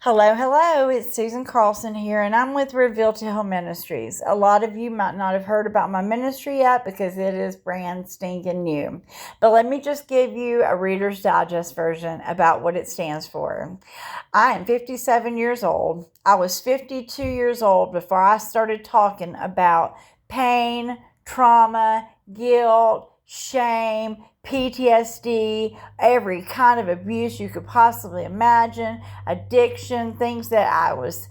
Hello, hello. It's Susan Carlson here, and I'm with Heal Ministries. A lot of you might not have heard about my ministry yet because it is brand stinking new. But let me just give you a Reader's Digest version about what it stands for. I am 57 years old. I was 52 years old before I started talking about pain, trauma, guilt, shame, PTSD, every kind of abuse you could possibly imagine, addiction, things that I was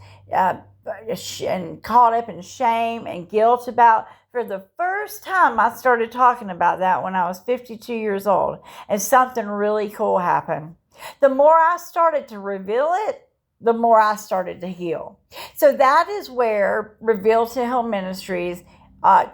caught up in shame and guilt about. For the first time, I started talking about that when I was 52 years old, and something really cool happened. The more I started to reveal it, the more I started to heal. So that is where Heal Ministries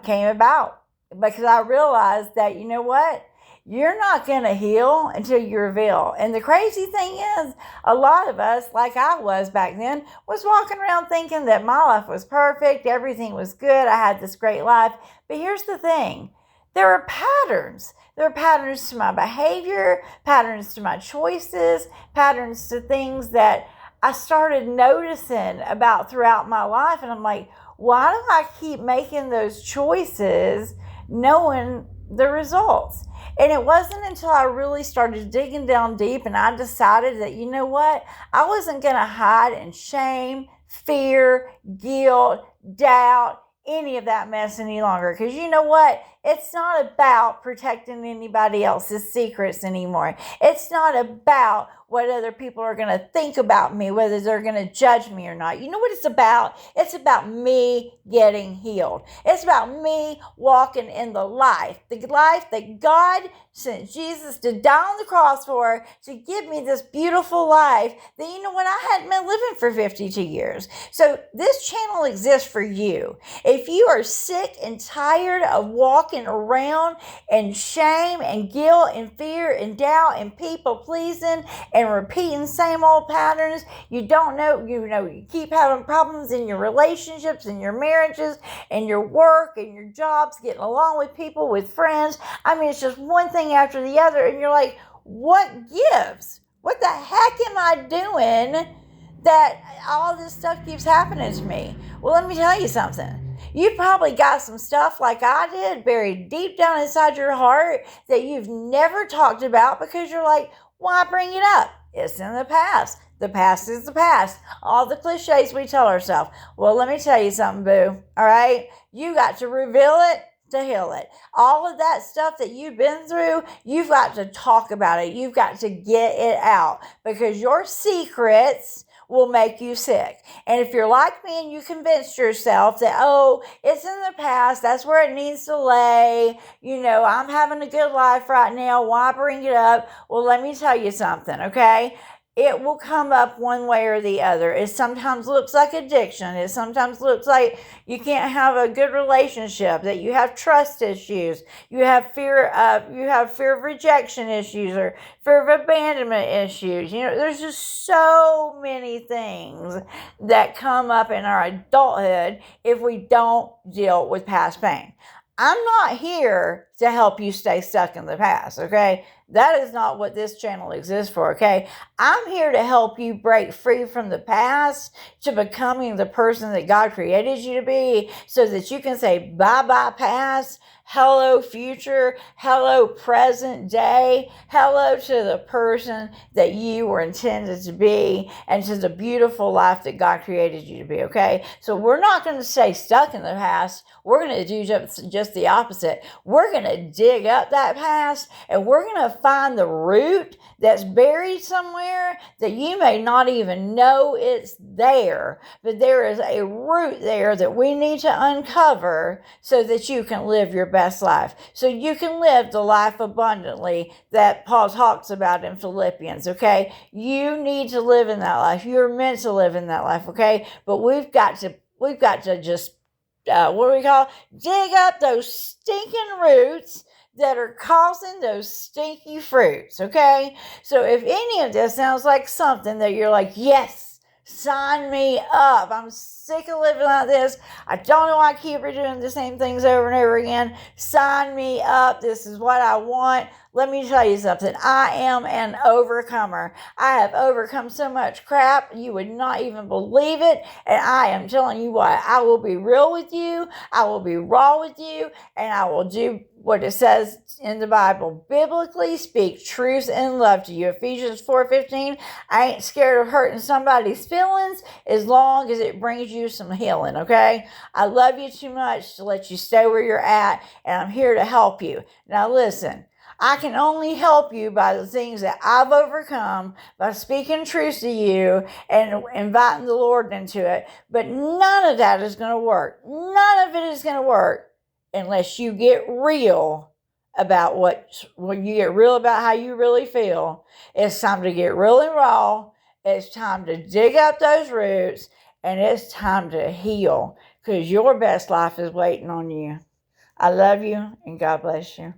came about, because I realized that, you know what? You're not going to heal until you reveal. And the crazy thing is, a lot of us, like I was back then, was walking around thinking that my life was perfect, everything was good, I had this great life. But here's the thing. There are patterns. There are patterns to my behavior, patterns to my choices, patterns to things that I started noticing about throughout my life. And I'm like, why do I keep making those choices knowing the results? And it wasn't until I really started digging down deep and I decided that, you know what? I wasn't going to hide in shame, fear, guilt, doubt, any of that mess any longer. Because you know what? It's not about protecting anybody else's secrets anymore. It's not about what other people are going to think about me, whether they're going to judge me or not. You know what it's about? It's about me getting healed. It's about me walking in the life that God sent Jesus to die on the cross for, to give me this beautiful life that, you know what, I hadn't been living for 52 years. So this channel exists for you. If you are sick and tired of walking around in shame and guilt and fear and doubt and people pleasing and repeating same old patterns, you keep having problems in your relationships and your marriages and your work and your jobs, getting along with people, with friends. I mean, it's just one thing after the other, and you're like, what gives? What the heck am I doing that all this stuff keeps happening to me? Well, let me tell you something. You probably got some stuff like I did buried deep down inside your heart that you've never talked about because you're like, why bring it up? It's in the past. The past is the past. All the cliches we tell ourselves. Well, let me tell you something, boo. All right? You got to reveal it to heal it. All of that stuff that you've been through, you've got to talk about it. You've got to get it out, because your secrets will make you sick. And if you're like me and you convinced yourself that, oh, it's in the past, that's where it needs to lay, I'm having a good life right now, why bring it up? Well, let me tell you something, okay? It will come up one way or the other. It sometimes looks like addiction. It sometimes looks like you can't have a good relationship, that you have trust issues, you have fear of rejection issues, or fear of abandonment issues. There's just so many things that come up in our adulthood if we don't deal with past pain. I'm not here to help you stay stuck in the past, okay? That is not what this channel exists for, okay? I'm here to help you break free from the past to becoming the person that God created you to be, so that you can say bye-bye past, hello future, hello present day, hello to the person that you were intended to be, and to the beautiful life that God created you to be, okay? So we're not going to stay stuck in the past. We're going to do just the opposite. We're going to dig up that past, and we're going to find the root that's buried somewhere that you may not even know it's there, but there is a root there that we need to uncover so that you can live your best life, so you can live the life abundantly that Paul talks about in Philippians, okay? You need to live in that life. You're meant to live in that life, okay? But we've got to just dig up those stinking roots that are causing those stinky fruits, okay? So if any of this sounds like something that you're like, yes, Sign me up. I'm sick of living like this. I don't know why I keep redoing the same things over and over again. Sign me up. This is what I want. Let me tell you something. I am an overcomer. I have overcome so much crap. You would not even believe it. And I am telling you what, I will be real with you. I will be raw with you. And I will do what it says in the Bible. Biblically speak truth and love to you. Ephesians 4:15. I ain't scared of hurting somebody's feelings as long as it brings you some healing, okay? I love you too much to let you stay where you're at, and I'm here to help you. Now listen, I can only help you by the things that I've overcome, by speaking truth to you and inviting the Lord into it. But none of that is going to work. None of it is going to work unless you get real about when you get real about how you really feel. It's time to get real and raw. It's time to dig up those roots, and it's time to heal, because your best life is waiting on you. I love you, and God bless you.